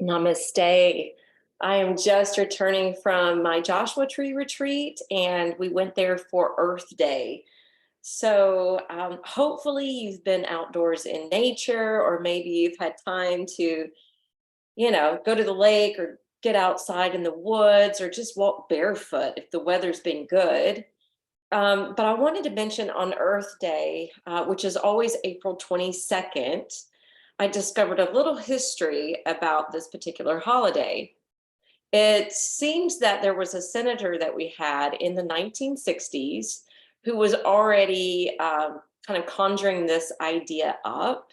Namaste. I am just returning from my Joshua Tree retreat, and we went there for Earth Day. So hopefully you've been outdoors in nature, or maybe you've had time to, go to the lake or get outside in the woods or just walk barefoot if the weather's been good. But I wanted to mention on Earth Day, which is always April 22nd, I discovered a little history about this particular holiday. It seems that there was a senator that we had in the 1960s who was already kind of conjuring this idea up.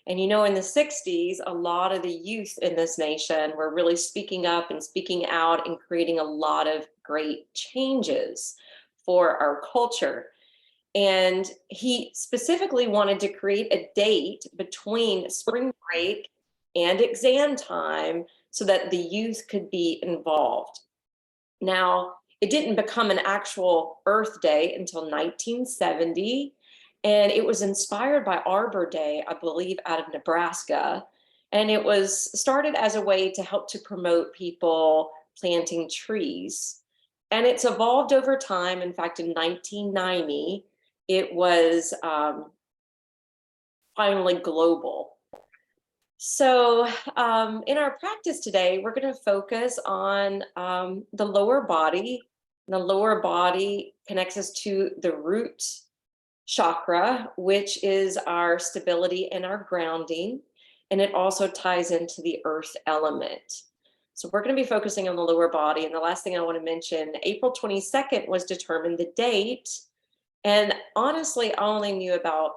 And in the 60s, a lot of the youth in this nation were really speaking up and speaking out and creating a lot of great changes for our culture. And he specifically wanted to create a date between spring break and exam time so that the youth could be involved. Now, it didn't become an actual Earth Day until 1970, and it was inspired by Arbor Day, I believe, out of Nebraska. And it was started as a way to help to promote people planting trees. And it's evolved over time. In fact, in 1990, it was finally global. So in our practice today, we're going to focus on the lower body. The lower body connects us to the root chakra, which is our stability and our grounding. And it also ties into the earth element. So we're going to be focusing on the lower body. And the last thing I want to mention, April 22nd was determined the date. And honestly, I only knew about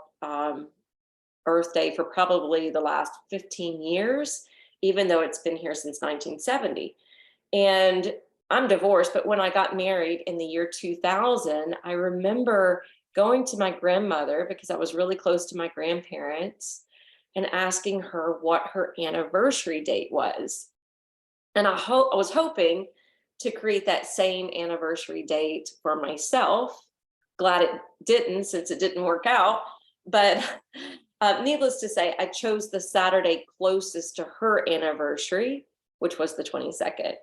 Earth Day for probably the last 15 years, even though it's been here since 1970. And I'm divorced, but when I got married in the year 2000, I remember going to my grandmother because I was really close to my grandparents and asking her what her anniversary date was. And I was hoping to create that same anniversary date for myself. Glad it didn't, since it didn't work out. But needless to say, I chose the Saturday closest to her anniversary, which was the 22nd.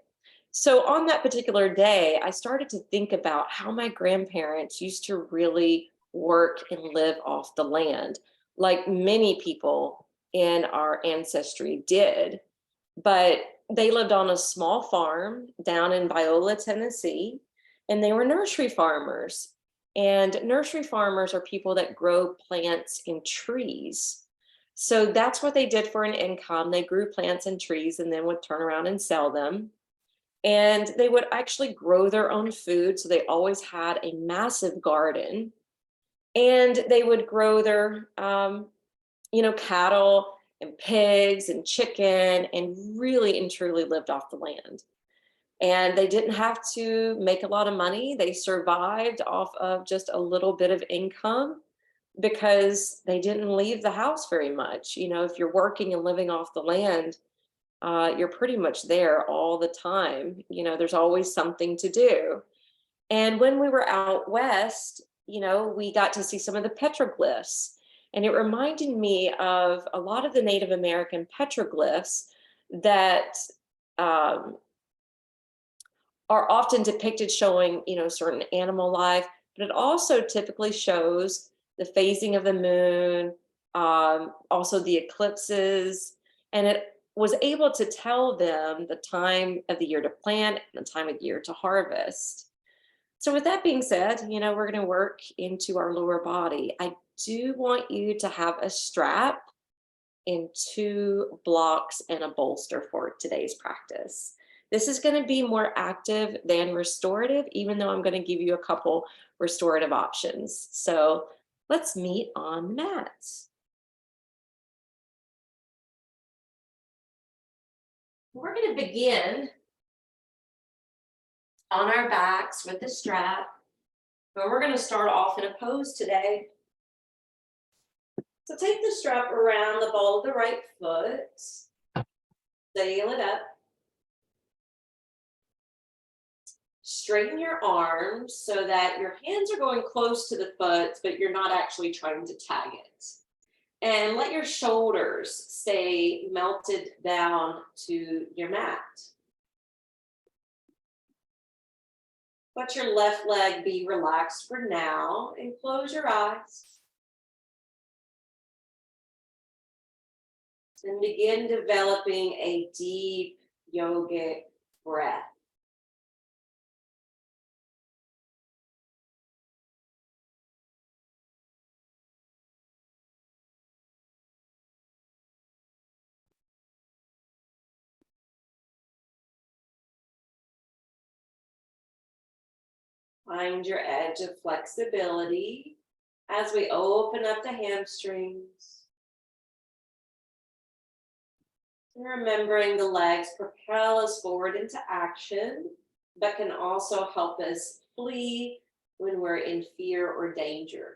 So on that particular day, I started to think about how my grandparents used to really work and live off the land, like many people in our ancestry did. But they lived on a small farm down in Viola, Tennessee, and they were nursery farmers. And nursery farmers are people that grow plants and trees. So that's what they did for an income. They grew plants and trees and then would turn around and sell them. And they would actually grow their own food. So they always had a massive garden. And they would grow their, cattle and pigs and chicken, and really and truly lived off the land. And they didn't have to make a lot of money. They survived off of just a little bit of income because they didn't leave the house very much. If you're working and living off the land, you're pretty much there all the time. There's always something to do. And when we were out west, we got to see some of the petroglyphs. And it reminded me of a lot of the Native American petroglyphs that are often depicted showing, certain animal life, but it also typically shows the phasing of the moon, also the eclipses, and it was able to tell them the time of the year to plant and the time of the year to harvest. So with that being said, we're going to work into our lower body. I do want you to have a strap and 2 blocks and a bolster for today's practice. This is going to be more active than restorative, even though I'm going to give you a couple restorative options. So let's meet on the mats. We're going to begin on our backs with the strap. And we're going to start off in a pose today. So take the strap around the ball of the right foot. Sail it up. Straighten your arms so that your hands are going close to the foot, but you're not actually trying to tag it. And let your shoulders stay melted down to your mat. Let your left leg be relaxed for now and close your eyes. And begin developing a deep yogic breath. Find your edge of flexibility as we open up the hamstrings. And remembering the legs propel us forward into action, but can also help us flee when we're in fear or danger.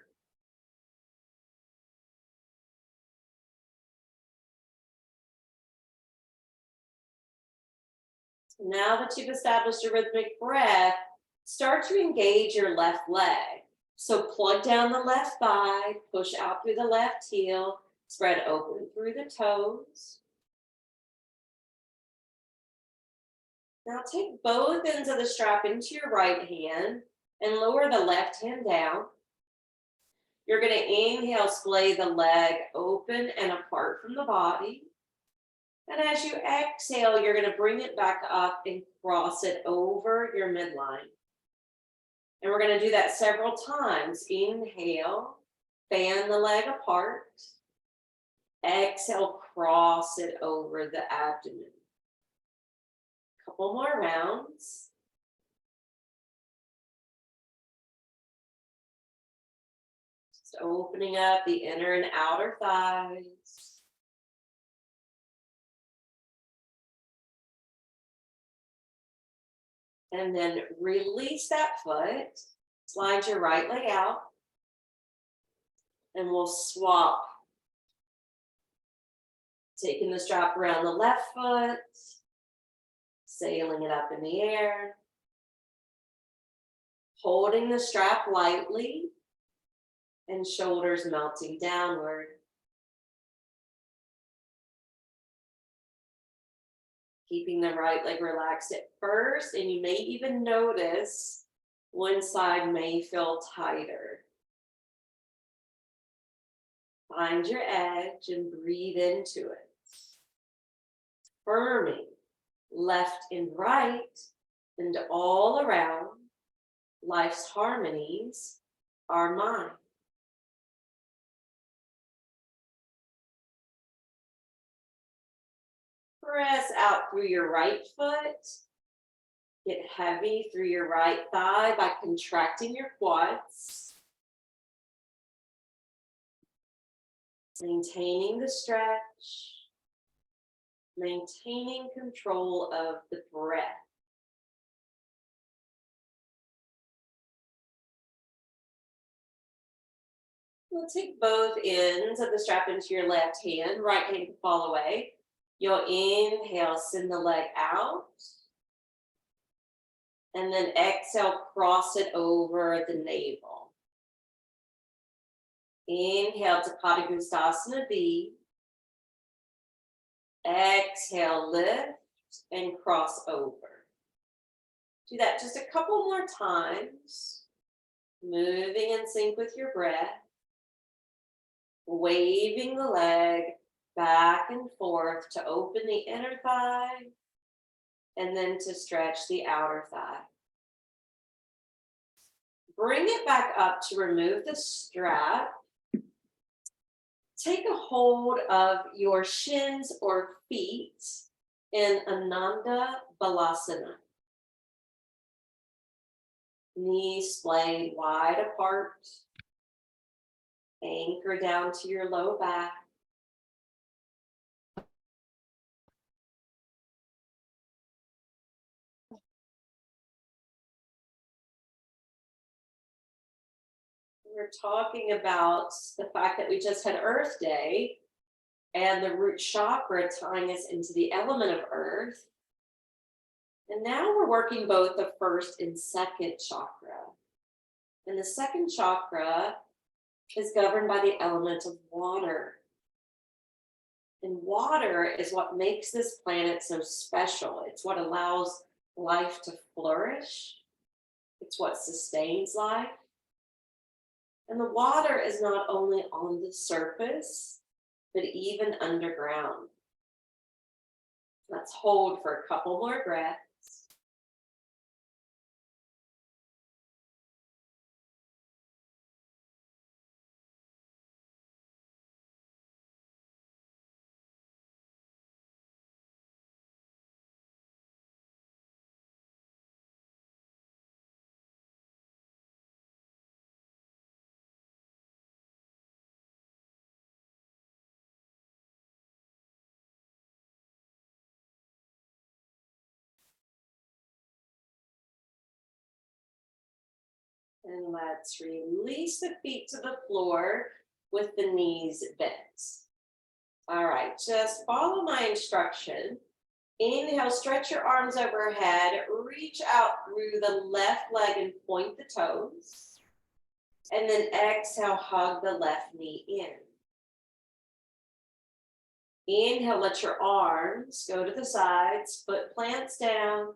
Now that you've established a rhythmic breath, start to engage your left leg. So plug down the left thigh, push out through the left heel, spread open through the toes. Now take both ends of the strap into your right hand and lower the left hand down. You're going to inhale, splay the leg open and apart from the body. And as you exhale, you're going to bring it back up and cross it over your midline. And we're going to do that several times. Inhale, fan the leg apart. Exhale, cross it over the abdomen. Couple more rounds. Just opening up the inner and outer thighs. And then release that foot. Slide your right leg out. And we'll swap. Taking the strap around the left foot. Sailing it up in the air. Holding the strap lightly. And shoulders melting downward. Keeping the right leg relaxed at first, and you may even notice one side may feel tighter. Find your edge and breathe into it. Firming left and right and all around, life's harmonies are mine. Press out through your right foot. Get heavy through your right thigh by contracting your quads. Maintaining the stretch. Maintaining control of the breath. We'll take both ends of the strap into your left hand. Right hand can fall away. You'll inhale, send the leg out. And then exhale, cross it over the navel. Inhale to Padangusthasana B. Exhale, lift and cross over. Do that just a couple more times. Moving in sync with your breath. Waving the leg back and forth to open the inner thigh and then to stretch the outer thigh. Bring it back up to remove the strap. Take a hold of your shins or feet in Ananda Balasana. Knees splayed wide apart. Anchor down to your low back. We're talking about the fact that we just had Earth Day and the root chakra tying us into the element of earth. And now we're working both the first and second chakra. And the second chakra is governed by the element of water. And water is what makes this planet so special. It's what allows life to flourish. It's what sustains life. And the water is not only on the surface, but even underground. Let's hold for a couple more breaths. And let's release the feet to the floor with the knees bent. All right, just follow my instruction. Inhale, stretch your arms overhead, reach out through the left leg and point the toes. And then exhale, hug the left knee in. Inhale, let your arms go to the sides, foot plants down.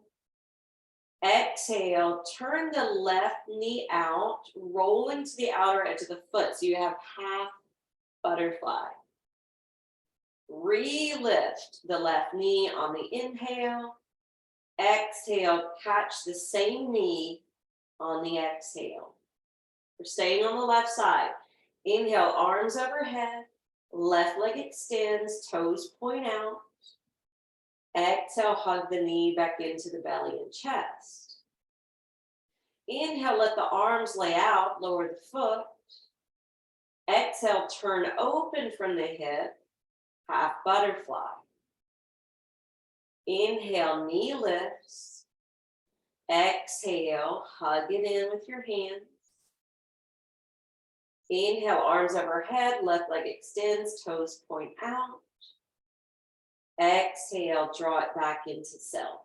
Exhale, turn the left knee out, rolling to the outer edge of the foot. So you have half butterfly. Relift the left knee on the inhale. Exhale, catch the same knee on the exhale. We're staying on the left side. Inhale, arms overhead. Left leg extends, toes point out. Exhale, hug the knee back into the belly and chest. Inhale, let the arms lay out, lower the foot. Exhale, turn open from the hip, half butterfly. Inhale, knee lifts. Exhale, hug it in with your hands. Inhale, arms overhead, left leg extends, toes point out. Exhale, draw it back into self.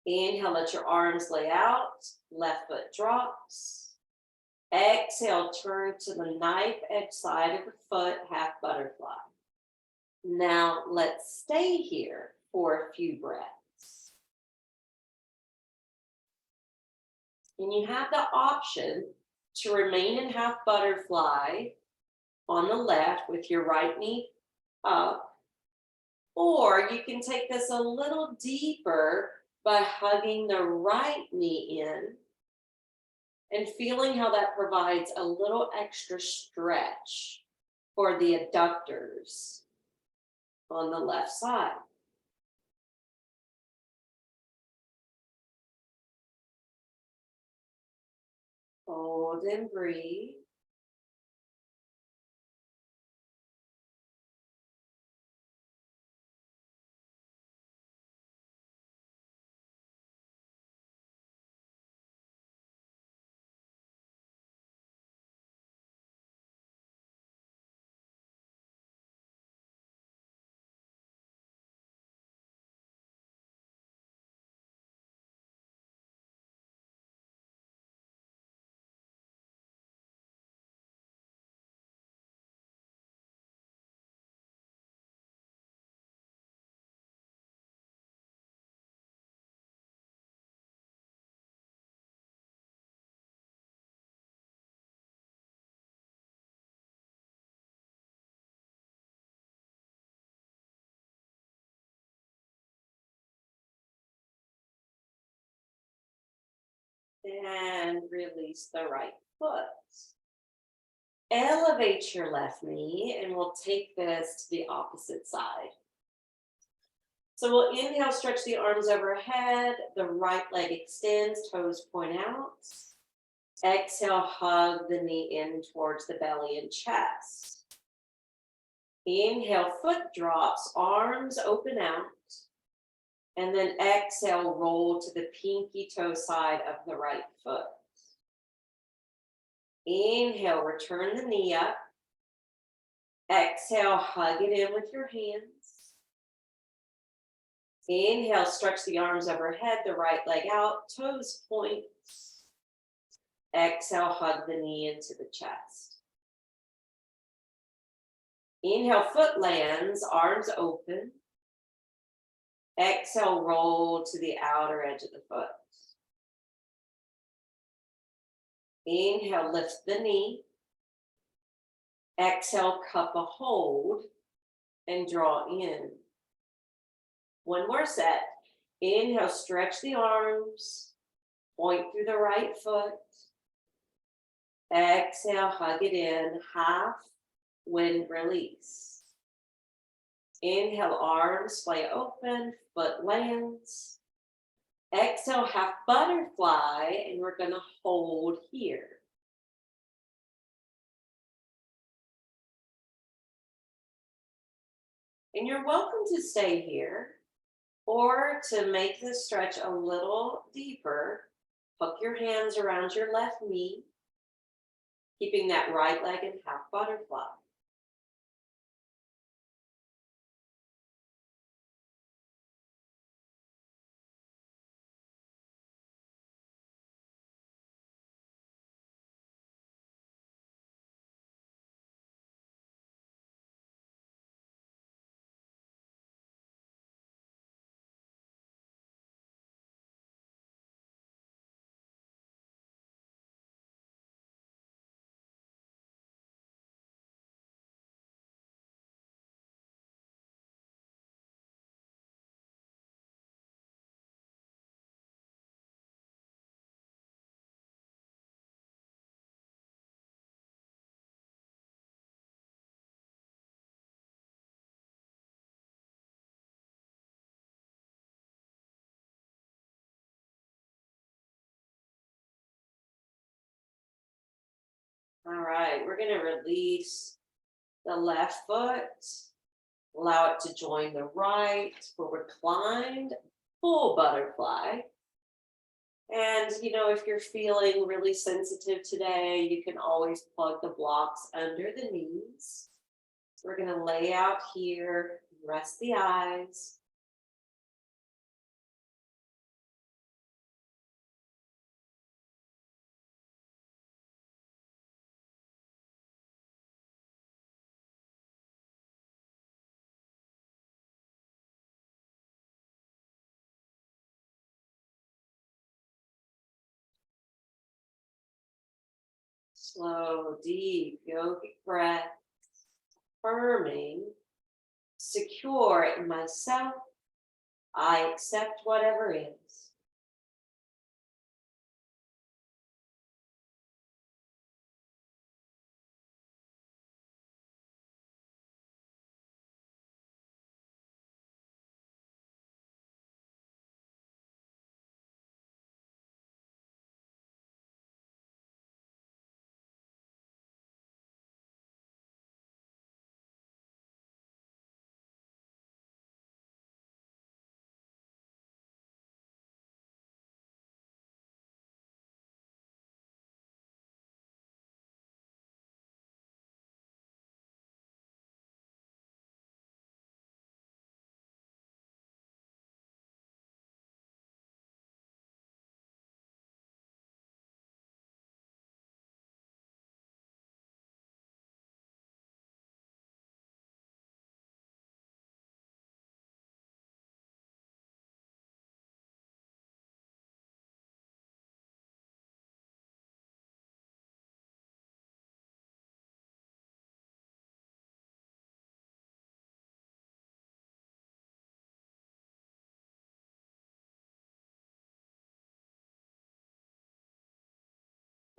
Inhale, let your arms lay out, left foot drops. Exhale, turn to the knife edge side of the foot, half butterfly. Now let's stay here for a few breaths. And you have the option to remain in half butterfly on the left with your right knee up, or you can take this a little deeper by hugging the right knee in and feeling how that provides a little extra stretch for the adductors on the left side. Hold and breathe. And release the right foot. Elevate your left knee, and we'll take this to the opposite side. So we'll inhale, stretch the arms overhead, the right leg extends, toes point out. Exhale, hug the knee in towards the belly and chest. Inhale, foot drops, arms open out. And then exhale, roll to the pinky toe side of the right foot. Inhale, return the knee up. Exhale, hug it in with your hands. Inhale, stretch the arms overhead, the right leg out, toes point. Exhale, hug the knee into the chest. Inhale, foot lands, arms open. Exhale, roll to the outer edge of the foot. Inhale, lift the knee. Exhale, cup a hold and draw in. One more set. Inhale, stretch the arms, point through the right foot. Exhale, hug it in, half wind release. Inhale, arms splay open, foot lands. Exhale, half butterfly, and we're going to hold here. And you're welcome to stay here, or to make this stretch a little deeper, hook your hands around your left knee, keeping that right leg in half butterfly. All right, we're going to release the left foot, allow it to join the right, forward reclined, full butterfly. And, if you're feeling really sensitive today, you can always plug the blocks under the knees. We're going to lay out here, rest the eyes. Slow, deep yogic breath, affirming, secure in myself. I accept whatever is.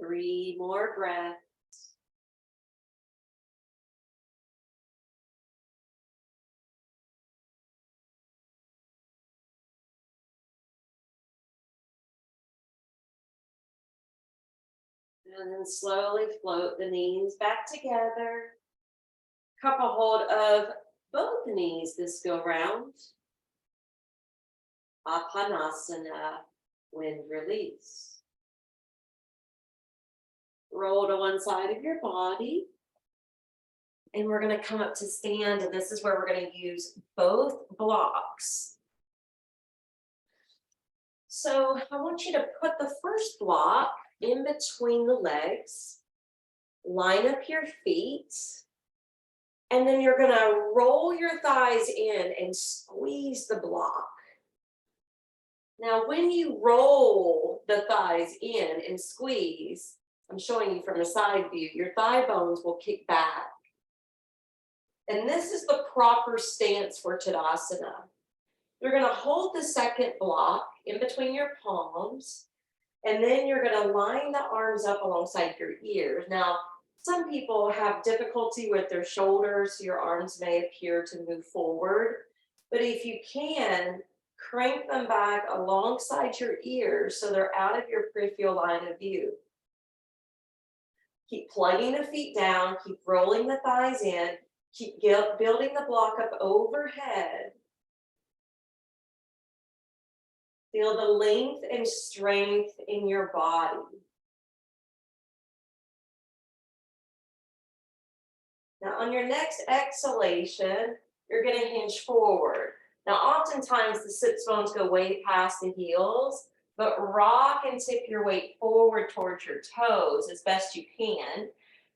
Three more breaths. And then slowly float the knees back together. Cup a hold of both knees this go round. Apanasana, wind release. Roll to one side of your body. And we're going to come up to stand, and this is where we're going to use both blocks. So I want you to put the first block in between the legs, line up your feet, And then you're gonna roll your thighs in and squeeze the block. Now, when you roll the thighs in and squeeze, I'm showing you from a side view, your thigh bones will kick back. And this is the proper stance for Tadasana. You're going to hold the second block in between your palms, and then you're going to line the arms up alongside your ears. Now, some people have difficulty with their shoulders, so your arms may appear to move forward. But if you can, crank them back alongside your ears so they're out of your peripheral line of view. Keep plugging the feet down, keep rolling the thighs in, keep building the block up overhead. Feel the length and strength in your body. Now, on your next exhalation, you're going to hinge forward. Now, oftentimes the sits bones go way past the heels, but rock and tip your weight forward towards your toes as best you can.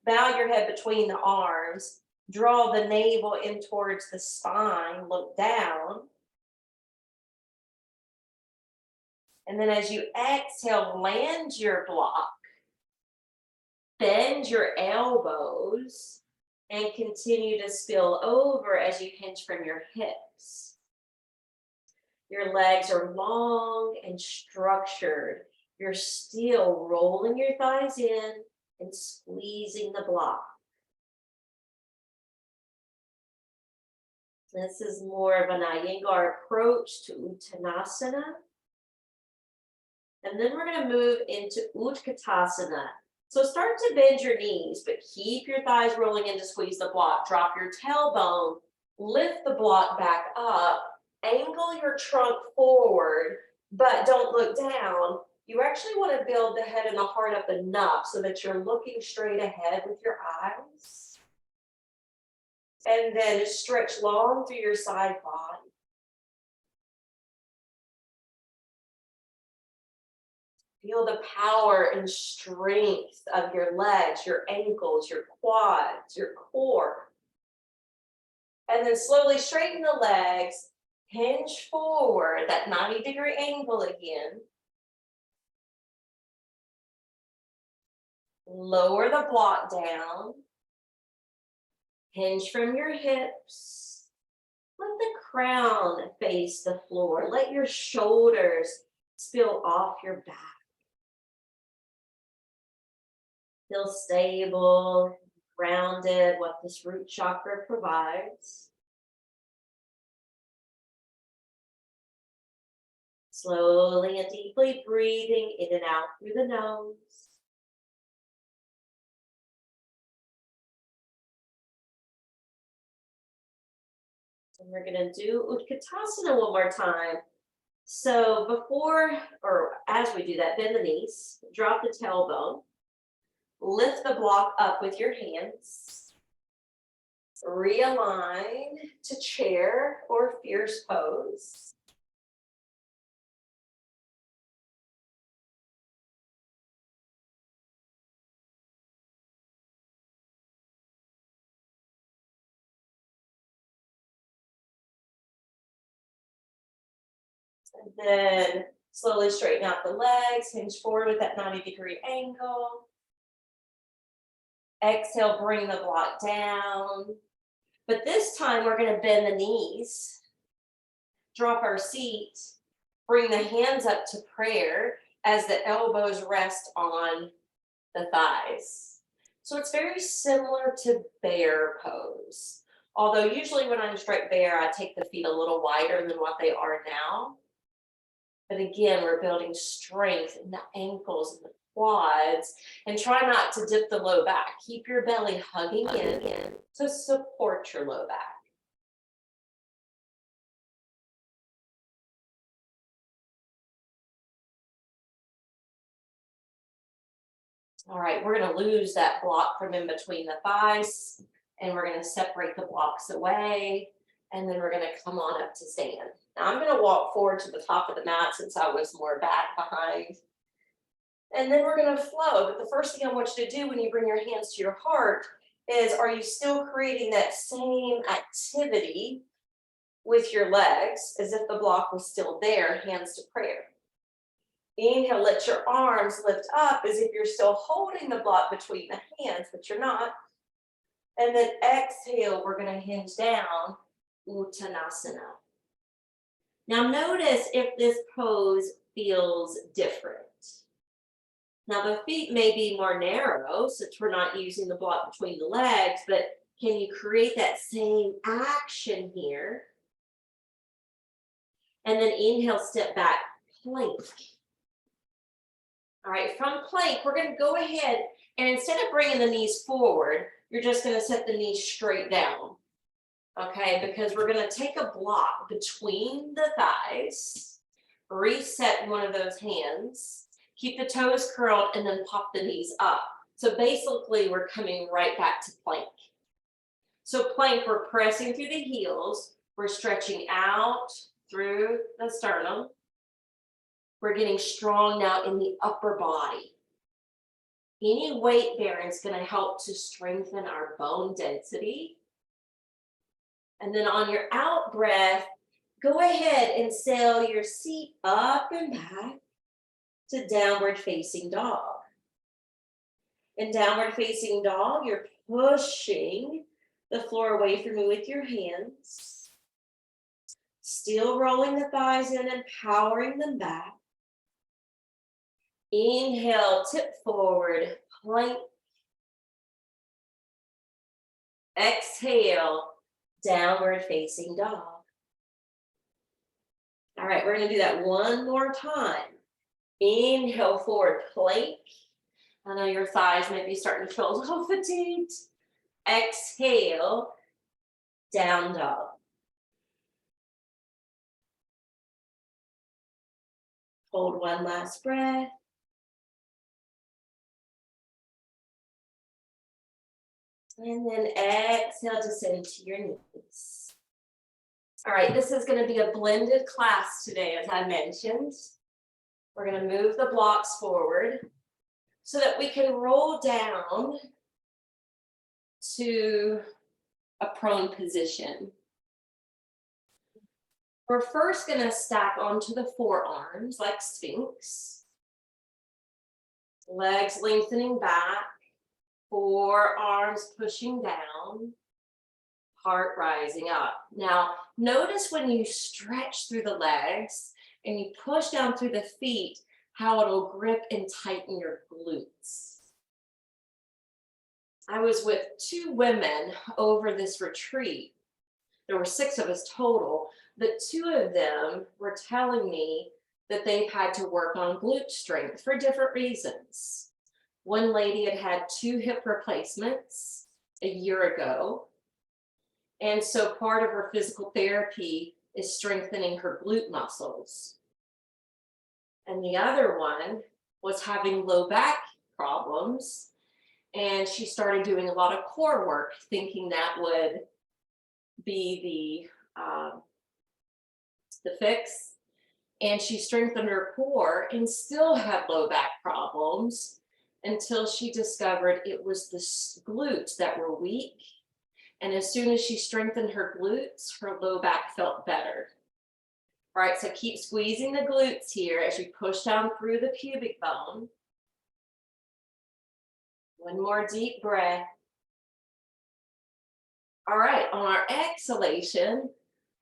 Bow your head between the arms. Draw the navel in towards the spine. Look down. And then as you exhale, land your block. Bend your elbows and continue to spill over as you hinge from your hips. Your legs are long and structured. You're still rolling your thighs in and squeezing the block. This is more of an Iyengar approach to Uttanasana. And then we're going to move into Utkatasana. So start to bend your knees, but keep your thighs rolling in to squeeze the block. Drop your tailbone, lift the block back up, angle your trunk forward, but don't look down. You actually want to build the head and the heart up enough so that you're looking straight ahead with your eyes. And then stretch long through your side body. Feel the power and strength of your legs, your ankles, your quads, your core. And then slowly straighten the legs, hinge forward, that 90-degree angle again. Lower the block down. Hinge from your hips. Let the crown face the floor. Let your shoulders spill off your back. Feel stable, grounded, what this root chakra provides. Slowly and deeply breathing in and out through the nose. And we're going to do Utkatasana one more time. So before, or as we do that, bend the knees, drop the tailbone. Lift the block up with your hands. Realign to chair or fierce pose. And then slowly straighten out the legs, hinge forward with that 90-degree angle. Exhale, bring the block down. But this time we're going to bend the knees, drop our seat, bring the hands up to prayer as the elbows rest on the thighs. So it's very similar to bear pose. Although usually when I instruct bear, I take the feet a little wider than what they are now. But again, we're building strength in the ankles and the quads, and try not to dip the low back. Keep your belly hugging in to support your low back. All right, we're going to lose that block from in between the thighs, and we're going to separate the blocks away, and then we're going to come on up to stand. Now I'm going to walk forward to the top of the mat since I was more back behind. And then we're going to flow. But the first thing I want you to do when you bring your hands to your heart is, are you still creating that same activity with your legs as if the block was still there, hands to prayer? Inhale, let your arms lift up as if you're still holding the block between the hands, but you're not. And then exhale, we're going to hinge down, Uttanasana. Now notice if this pose feels different. Now the feet may be more narrow since we're not using the block between the legs, but can you create that same action here? And then inhale, step back, plank. All right, from plank, we're going to go ahead and instead of bringing the knees forward, you're just going to set the knees straight down. Okay, because we're going to take a block between the thighs, reset one of those hands, keep the toes curled, and then pop the knees up. So basically, we're coming right back to plank. So plank, we're pressing through the heels, we're stretching out through the sternum. We're getting strong now in the upper body. Any weight bearing is going to help to strengthen our bone density. And then on your out breath, go ahead and sail your seat up and back to downward facing dog. In downward facing dog, you're pushing the floor away from you with your hands. Still rolling the thighs in and powering them back. Inhale, tip forward, plank. Exhale, downward facing dog. All right, we're going to do that one more time. Inhale, forward plank. I know your thighs may be starting to feel a little fatigued. Exhale, down dog. Hold one last breath. And then exhale, descend to your knees. All right, this is going to be a blended class today, as I mentioned. We're going to move the blocks forward so that we can roll down to a prone position. We're first going to stack onto the forearms like Sphinx. Legs lengthening back. Forearms pushing down, heart rising up. Now, notice when you stretch through the legs and you push down through the feet, how it'll grip and tighten your glutes. I was with 2 women over this retreat. There were 6 of us total, but 2 of them were telling me that they've had to work on glute strength for different reasons. One lady had had 2 hip replacements a year ago. And so part of her physical therapy is strengthening her glute muscles. And the other one was having low back problems. And she started doing a lot of core work, thinking that would be the fix. And she strengthened her core and still had low back problems, until she discovered it was the glutes that were weak. And as soon as she strengthened her glutes, her low back felt better. All right, so keep squeezing the glutes here as you push down through the pubic bone. One more deep breath. All right, on our exhalation,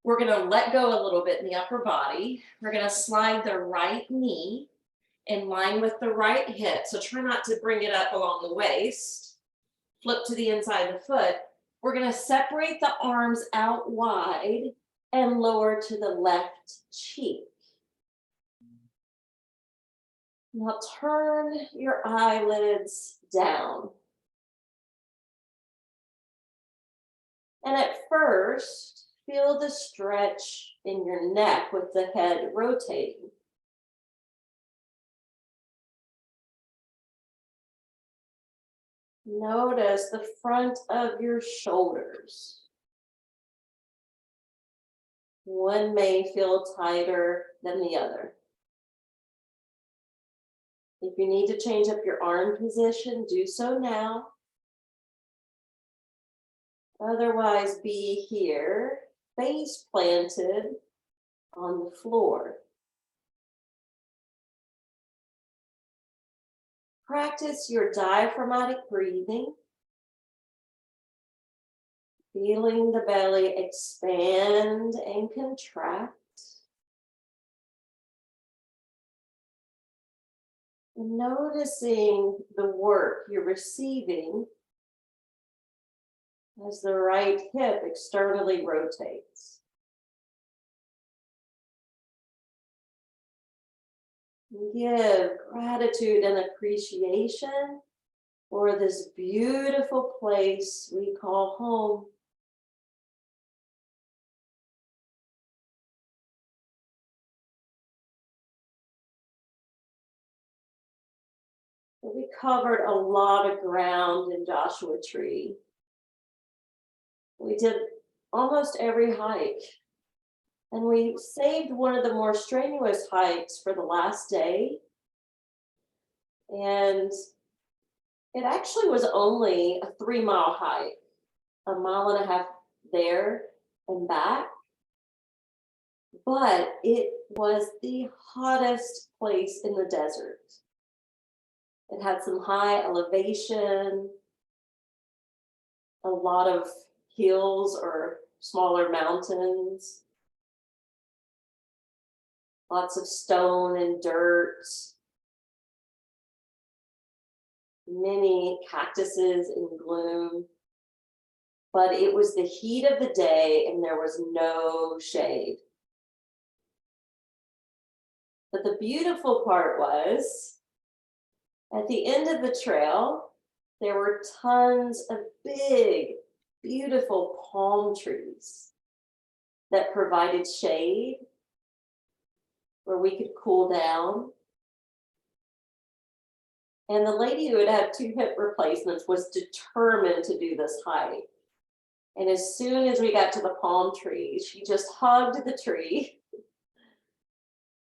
we're going to let go a little bit in the upper body. We're going to slide the right knee in line with the right hip. So try not to bring it up along the waist. Flip to the inside of the foot. We're going to separate the arms out wide and lower to the left cheek. Now turn your eyelids down. And at first, feel the stretch in your neck with the head rotating. Notice the front of your shoulders. One may feel tighter than the other. If you need to change up your arm position, do so now. Otherwise, be here, face planted on the floor. Practice your diaphragmatic breathing, feeling the belly expand and contract. And noticing the work you're receiving as the right hip externally rotates. Give gratitude and appreciation for this beautiful place we call home. We covered a lot of ground in Joshua Tree. We did almost every hike. And we saved one of the more strenuous hikes for the last day. And it actually was only a 3-mile hike, a mile and a half there and back. But it was the hottest place in the desert. It had some high elevation, a lot of hills or smaller mountains, lots of stone and dirt, many cactuses in bloom. But it was the heat of the day and there was no shade. But the beautiful part was, at the end of the trail, there were tons of big, beautiful palm trees that provided shade where we could cool down. And the lady who had had 2 hip replacements was determined to do this hike. And as soon as we got to the palm trees, she just hugged the tree.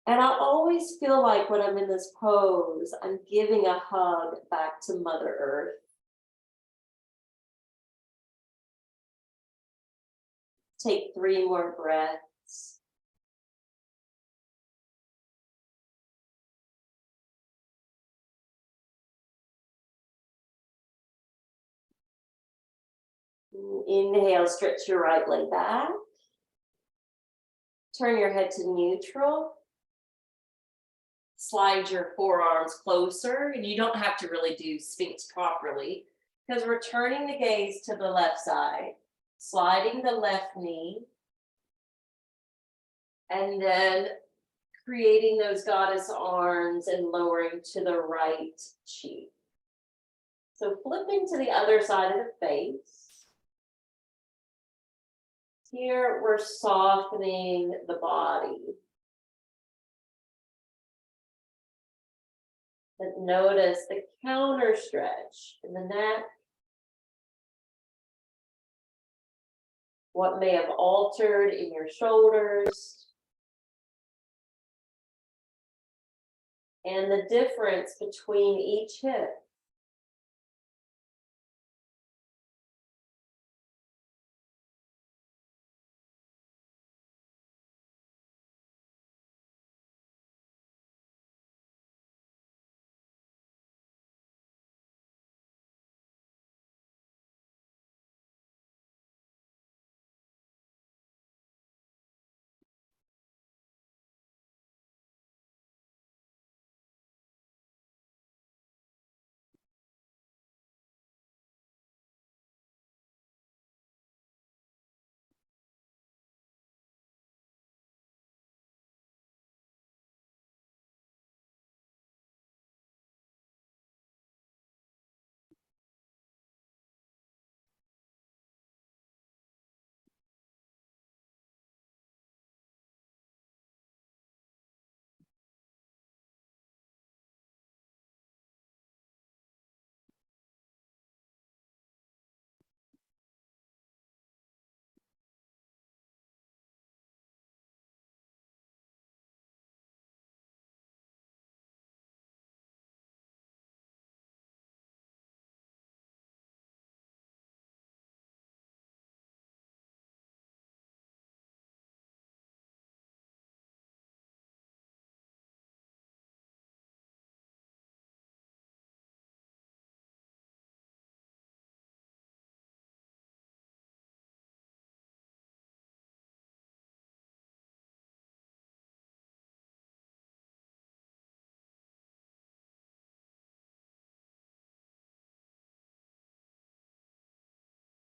And I always feel like when I'm in this pose, I'm giving a hug back to Mother Earth. Take 3 more breaths. Inhale, stretch your right leg back. Turn your head to neutral. Slide your forearms closer, and you don't have to really do Sphinx properly because we're turning the gaze to the left side, sliding the left knee, and then creating those goddess arms and lowering to the right cheek. So flipping to the other side of the face. Here we're softening the body. But notice the counter stretch in the neck. What may have altered in your shoulders. And the difference between each hip.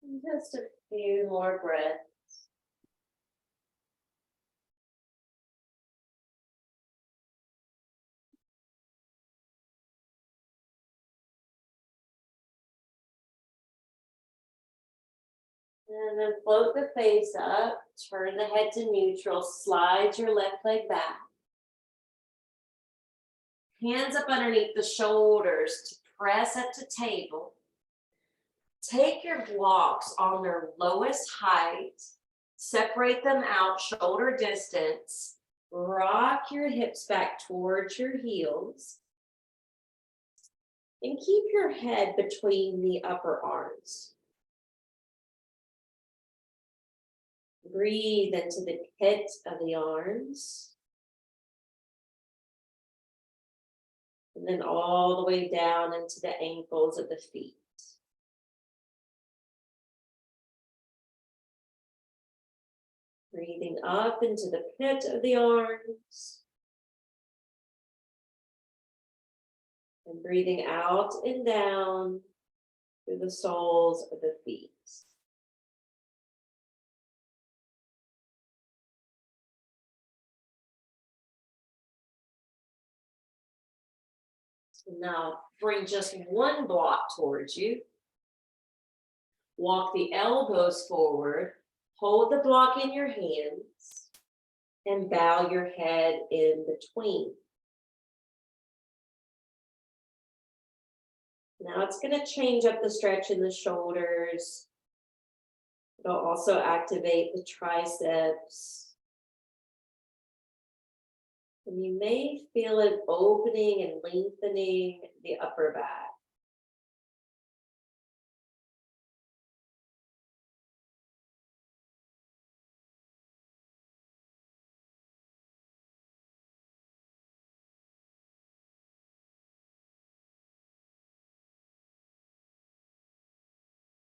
Just a few more breaths. And then float the face up, turn the head to neutral, slide your left leg back. Hands up underneath the shoulders to press up to table. Take your blocks on their lowest height, separate them out shoulder distance, rock your hips back towards your heels, and keep your head between the upper arms. Breathe into the pit of the arms. And then all the way down into the ankles of the feet. Breathing up into the pit of the arms. And breathing out and down through the soles of the feet. Now bring just one block towards you. Walk the elbows forward. Hold the block in your hands and bow your head in between. Now it's going to change up the stretch in the shoulders. It'll also activate the triceps. And you may feel it opening and lengthening the upper back.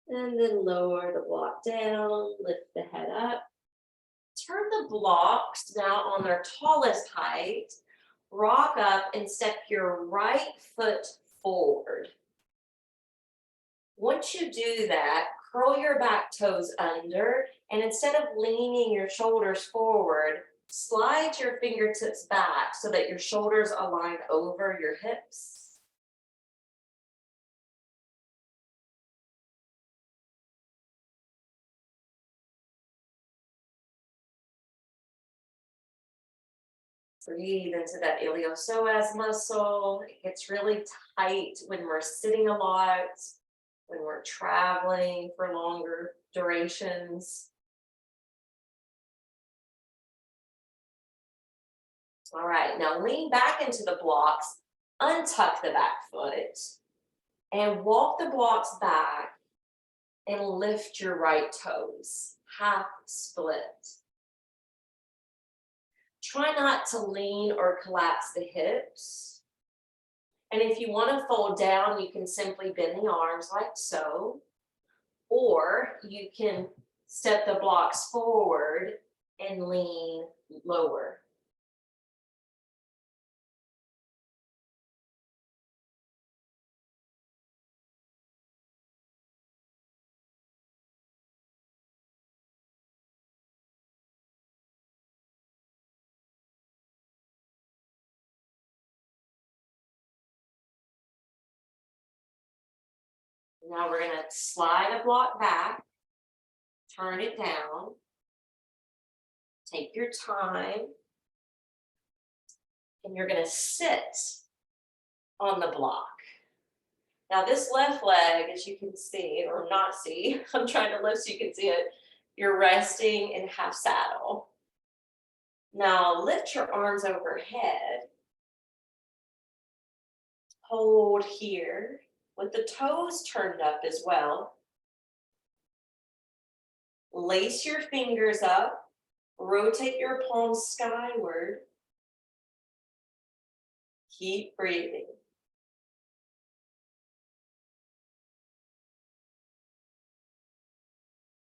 And then lower the block down, lift the head up. Turn the blocks now on their tallest height. Rock up and step your right foot forward. Once you do that, curl your back toes under, and instead of leaning your shoulders forward, slide your fingertips back so that your shoulders align over your hips. Breathe into that iliopsoas muscle. It gets really tight when we're sitting a lot, when we're traveling for longer durations. All right, now lean back into the blocks, untuck the back foot, and walk the blocks back and lift your right toes, half split. Try not to lean or collapse the hips. And if you want to fold down, you can simply bend the arms like so. Or you can step the blocks forward and lean lower. Now we're going to slide a block back, turn it down, take your time, and you're going to sit on the block. Now this left leg, as you can see, or not see, I'm trying to lift so you can see it, you're resting in half saddle. Now lift your arms overhead, hold here, with the toes turned up as well. Lace your fingers up, rotate your palms skyward. Keep breathing.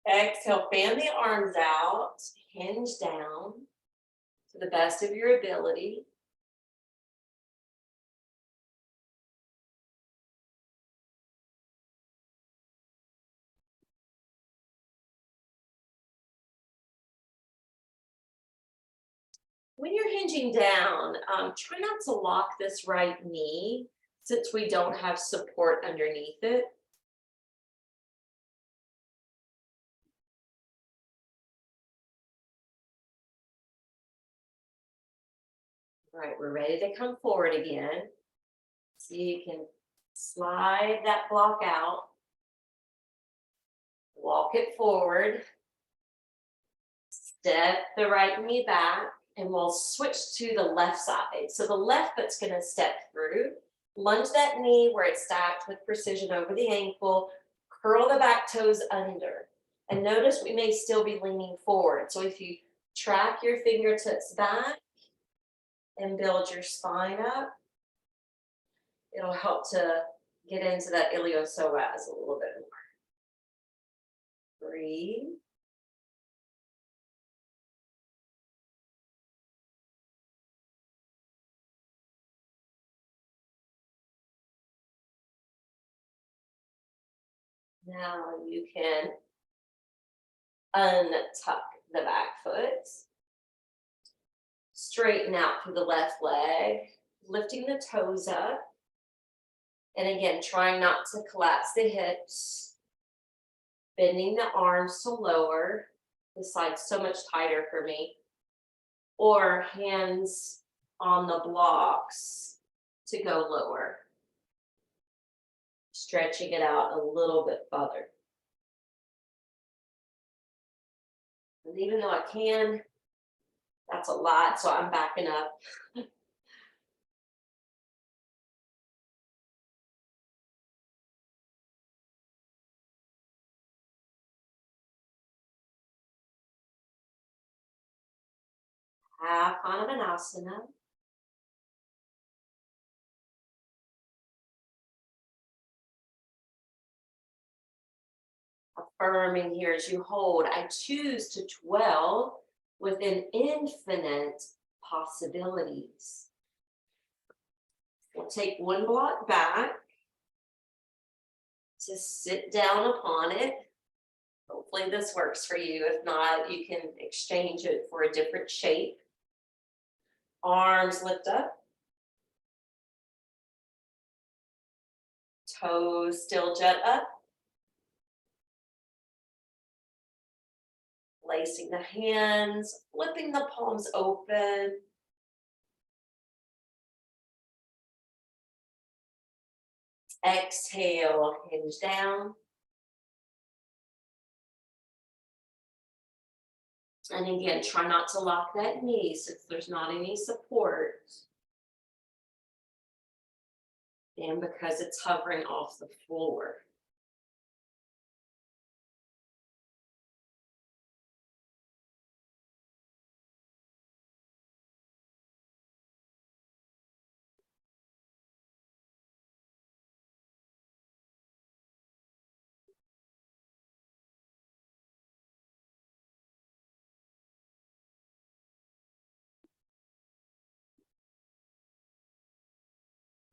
Exhale, fan the arms out, hinge down to the best of your ability. When you're hinging down, try not to lock this right knee since we don't have support underneath it. All right, we're ready to come forward again. So you can slide that block out, walk it forward, step the right knee back, and we'll switch to the left side. So the left foot's gonna step through, lunge that knee where it's stacked with precision over the ankle, curl the back toes under. And notice we may still be leaning forward. So if you track your fingertips back and build your spine up, it'll help to get into that iliopsoas a little bit more. Breathe. Now you can untuck the back foot, straighten out through the left leg, lifting the toes up. And again, trying not to collapse the hips, bending the arms to lower. This side's so much tighter for me. Or hands on the blocks to go lower. Stretching it out a little bit further. And even though I can, that's a lot, so I'm backing up. Half Hanumanasana. Affirming here as you hold, I choose to dwell within infinite possibilities. We'll take one block back to sit down upon it. Hopefully this works for you. If not, you can exchange it for a different shape. Arms lift up. Toes still jut up. Placing the hands, flipping the palms open. Exhale, hinge down. And again, try not to lock that knee since there's not any support. And because it's hovering off the floor.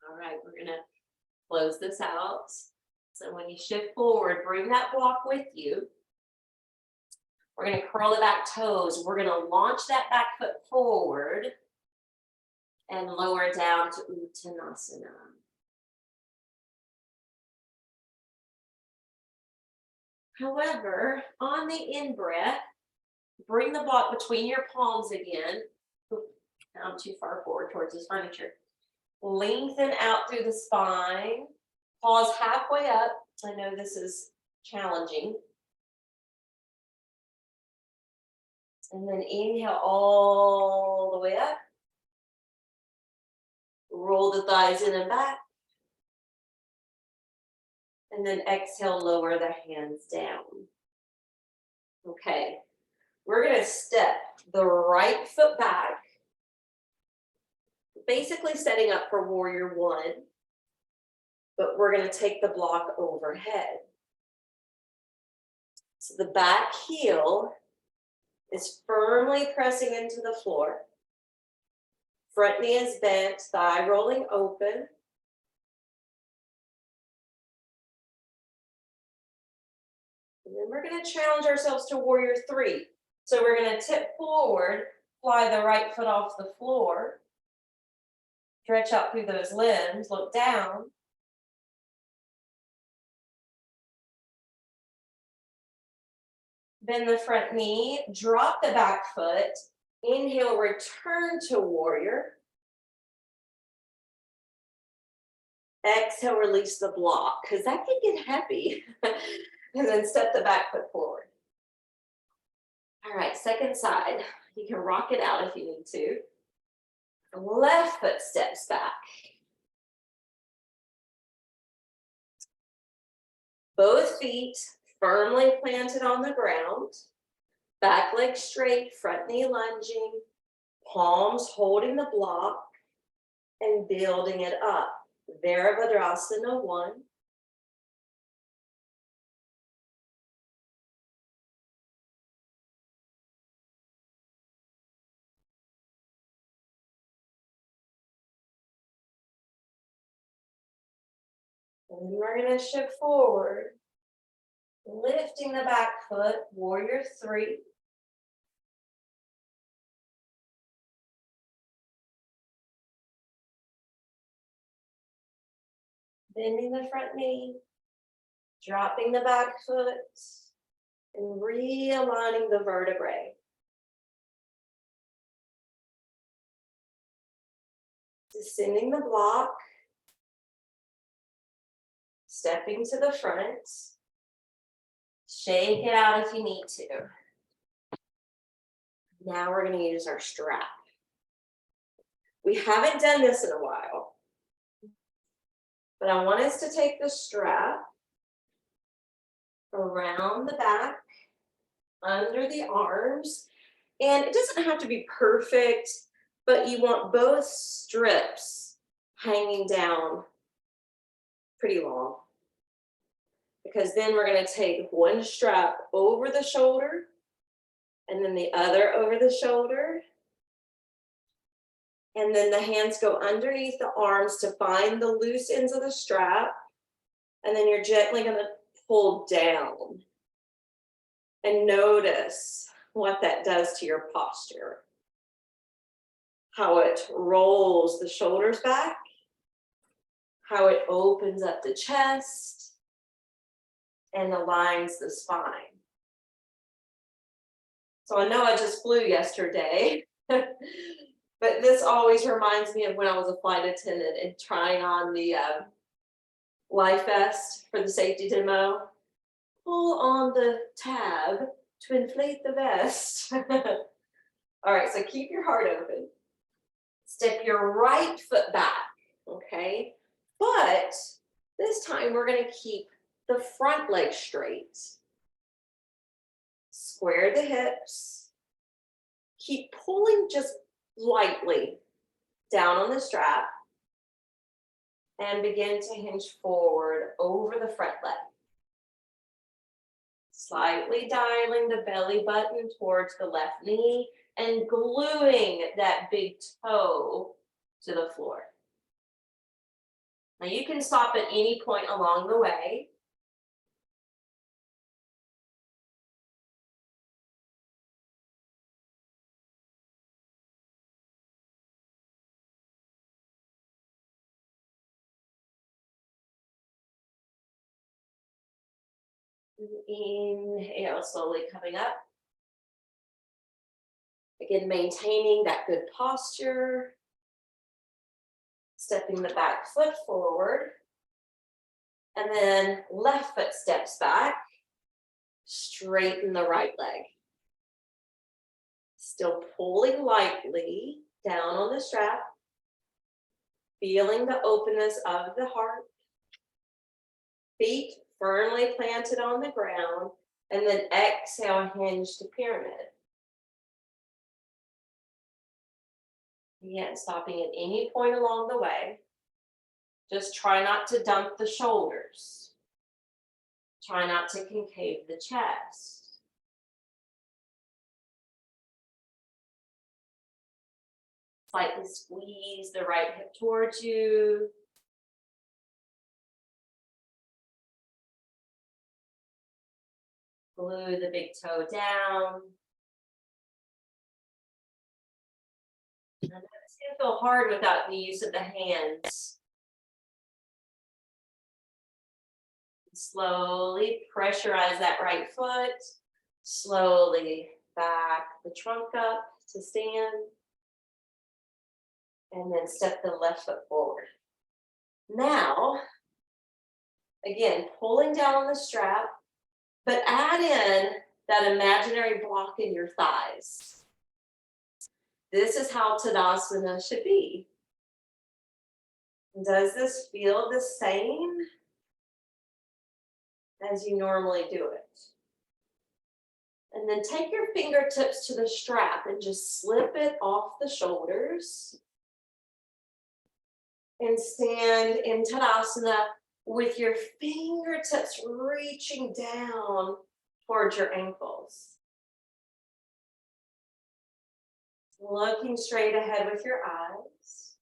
All right, we're gonna close this out. So when you shift forward, bring that block with you. We're gonna curl the back toes. We're gonna launch that back foot forward and lower down to Uttanasana. However, on the in-breath, bring the block between your palms again. Now I'm too far forward towards this furniture. Lengthen out through the spine. Pause halfway up. I know this is challenging. And then inhale all the way up. Roll the thighs in and back. And then exhale, lower the hands down. Okay, we're gonna step the right foot back, basically setting up for warrior one, but we're gonna take the block overhead. So the back heel is firmly pressing into the floor. Front knee is bent, thigh rolling open. And then we're gonna challenge ourselves to warrior three. So we're gonna tip forward, Fly the right foot off the floor. Stretch out through those limbs. Look down. Bend the front knee. Drop the back foot. Inhale, return to warrior. Exhale, release the block, because that can get heavy. And then step the back foot forward. All right, second side. You can rock it out if you need to. Left foot steps back. Both feet firmly planted on the ground. Back leg straight, front knee lunging. Palms holding the block and building it up. Virabhadrasana 1. And then we're going to shift forward, lifting the back foot, warrior 3. Bending the front knee, dropping the back foot, and realigning the vertebrae. Descending the block, stepping to the front. Shake it out if you need to. Now we're going to use our strap. We haven't done this in a while, but I want us to take the strap around the back, under the arms, and it doesn't have to be perfect, but you want both strips hanging down pretty long, because then we're going to take one strap over the shoulder and then the other over the shoulder, and then the hands go underneath the arms to find the loose ends of the strap, and then you're gently going to pull down. And notice what that does to your posture. How it rolls the shoulders back, how it opens up the chest, and aligns the spine. So I know I just flew yesterday, but this always reminds me of when I was a flight attendant and trying on the life vest for the safety demo. Pull on the tab to inflate the vest. All right, so keep your heart open. Step your right foot back, okay? But this time we're going to keep the front leg straight. Square the hips. Keep pulling just lightly down on the strap and begin to hinge forward over the front leg. Slightly dialing the belly button towards the left knee and gluing that big toe to the floor. Now you can stop at any point along the way. Inhale, slowly coming up. Again, maintaining that good posture. Stepping the back foot forward. And then left foot steps back. Straighten the right leg. Still pulling lightly down on the strap. Feeling the openness of the heart. Feet firmly planted on the ground. And then exhale, hinge to pyramid. Again, stopping at any point along the way. Just try not to dump the shoulders. Try not to concave the chest. Slightly squeeze the right hip towards you. Glue the big toe down. And it's going to feel hard without the use of the hands. Slowly pressurize that right foot. Slowly back the trunk up to stand. And then step the left foot forward. Now, again, pulling down on the strap, but add in that imaginary block in your thighs. This is how Tadasana should be. Does this feel the same as you normally do it? And then take your fingertips to the strap and just slip it off the shoulders. And stand in Tadasana with your fingertips reaching down towards your ankles. Looking straight ahead with your eyes.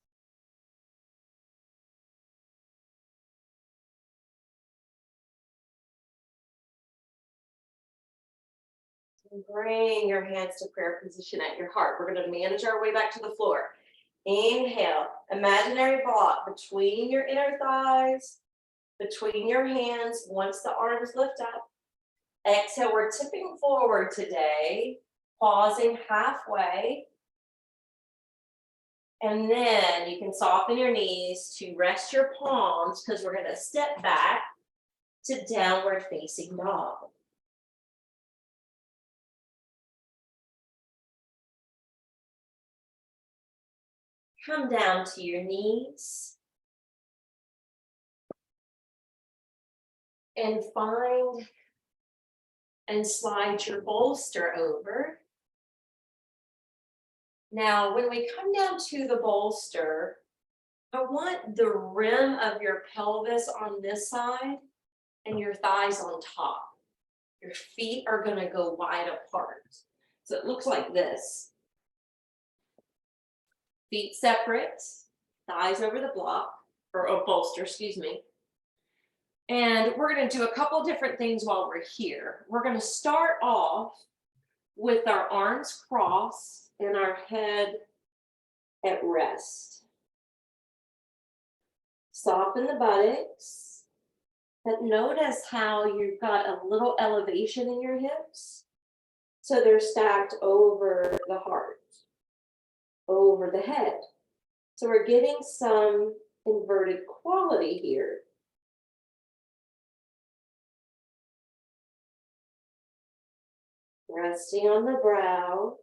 And bring your hands to prayer position at your heart. We're going to manage our way back to the floor. Inhale, imaginary block between your inner thighs, between your hands once the arms lift up. Exhale, we're tipping forward today, pausing halfway. And then you can soften your knees to rest your palms because we're going to step back to downward facing dog. Come down to your knees. And find and slide your bolster over. Now, when we come down to the bolster, I want the rim of your pelvis on this side and your thighs on top. Your feet are going to go wide apart. So it looks like this. Feet separate, thighs over the block, or bolster, excuse me. And we're going to do a couple different things while we're here. We're going to start off with our arms crossed and our head at rest. Soften the buttocks, but notice how you've got a little elevation in your hips. So they're stacked over the heart, over the head. So we're getting some inverted quality here. Resting on the brow.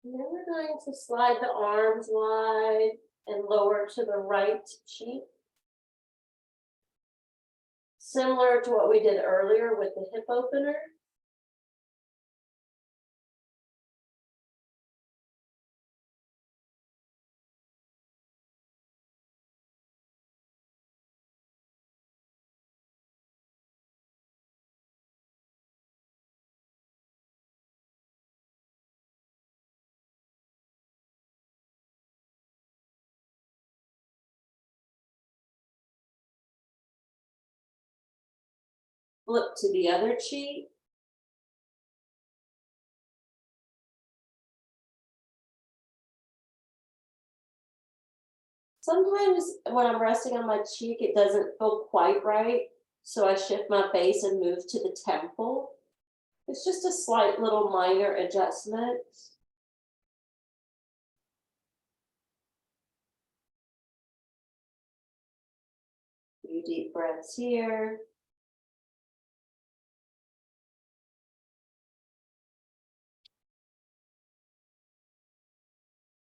And then we're going to slide the arms wide and lower to the right cheek. Similar to what we did earlier with the hip opener. Flip to the other cheek. Sometimes when I'm resting on my cheek, it doesn't feel quite right. So I shift my face and move to the temple. It's just a slight little minor adjustment. A few deep breaths here.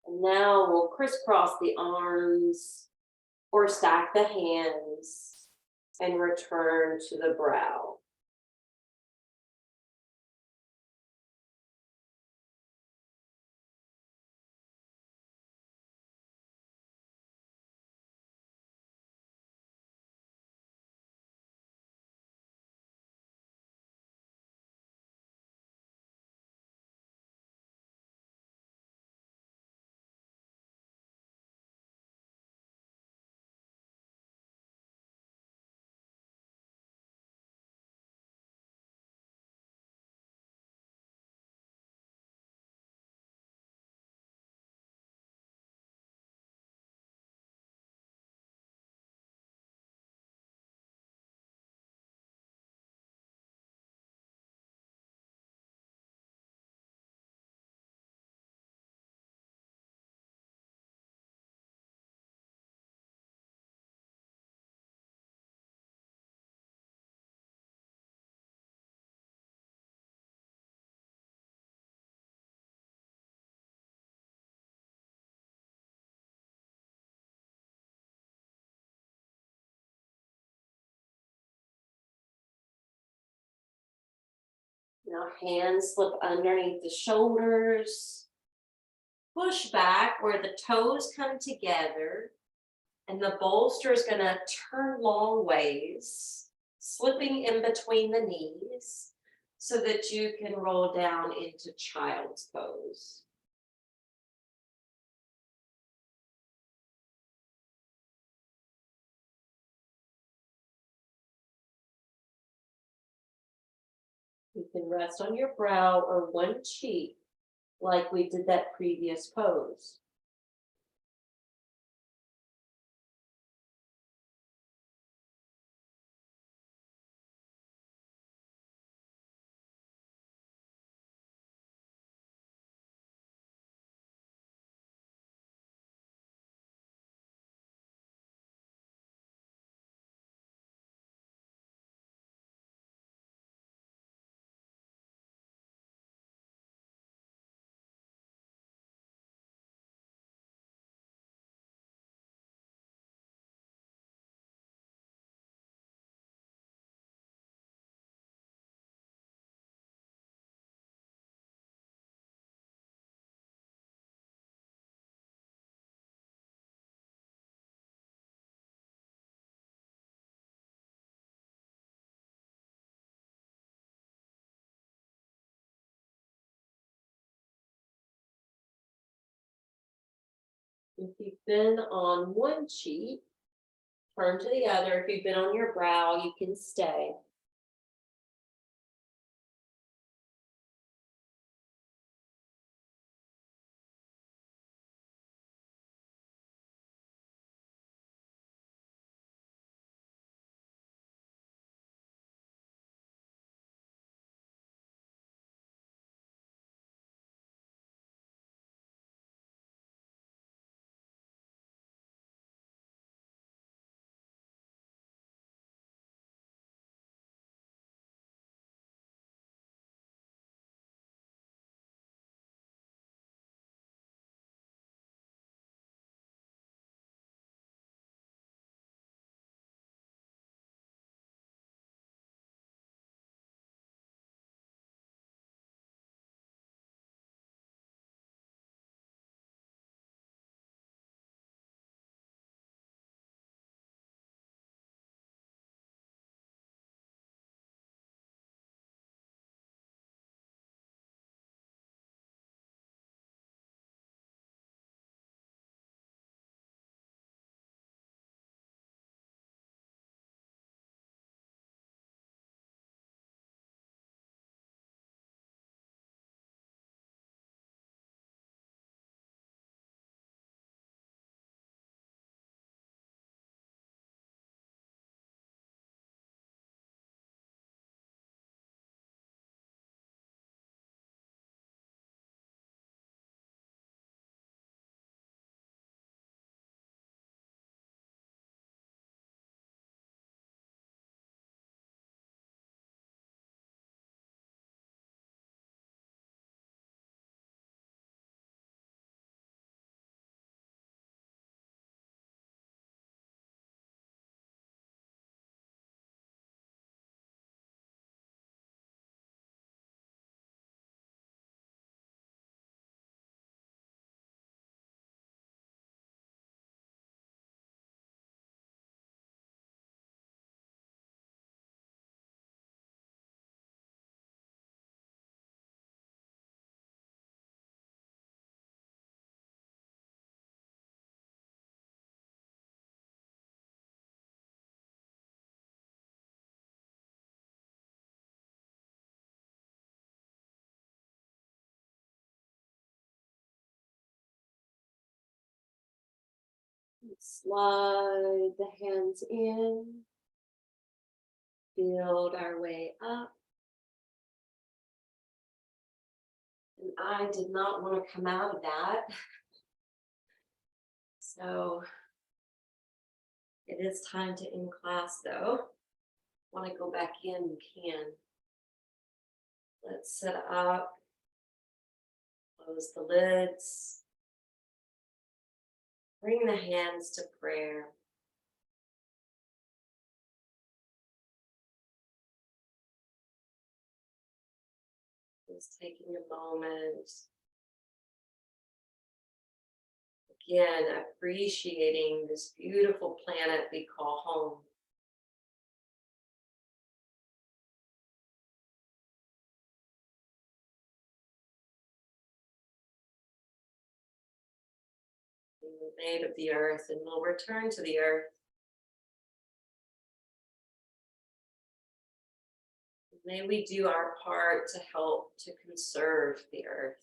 And now we'll crisscross the arms or stack the hands and return to the brow. Now hands slip underneath the shoulders. Push back where the toes come together. And the bolster is going to turn long ways, slipping in between the knees so that you can roll down into child's pose. You can rest on your brow or one cheek like we did that previous pose. If you've been on one cheek, turn to the other. If you've been on your brow, you can stay. Slide the hands in, build our way up. And I did not want to come out of that. So it is time to end class though. Want to go back in, you can. Let's sit up, close the lids, bring the hands to prayer. Just taking a moment. Again, appreciating this beautiful planet we call home. Being made of the earth, and we'll return to the earth. May we do our part to help to conserve the earth.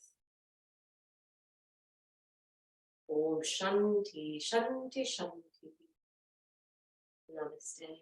Om Shanti, Shanti, Shanti. Namaste.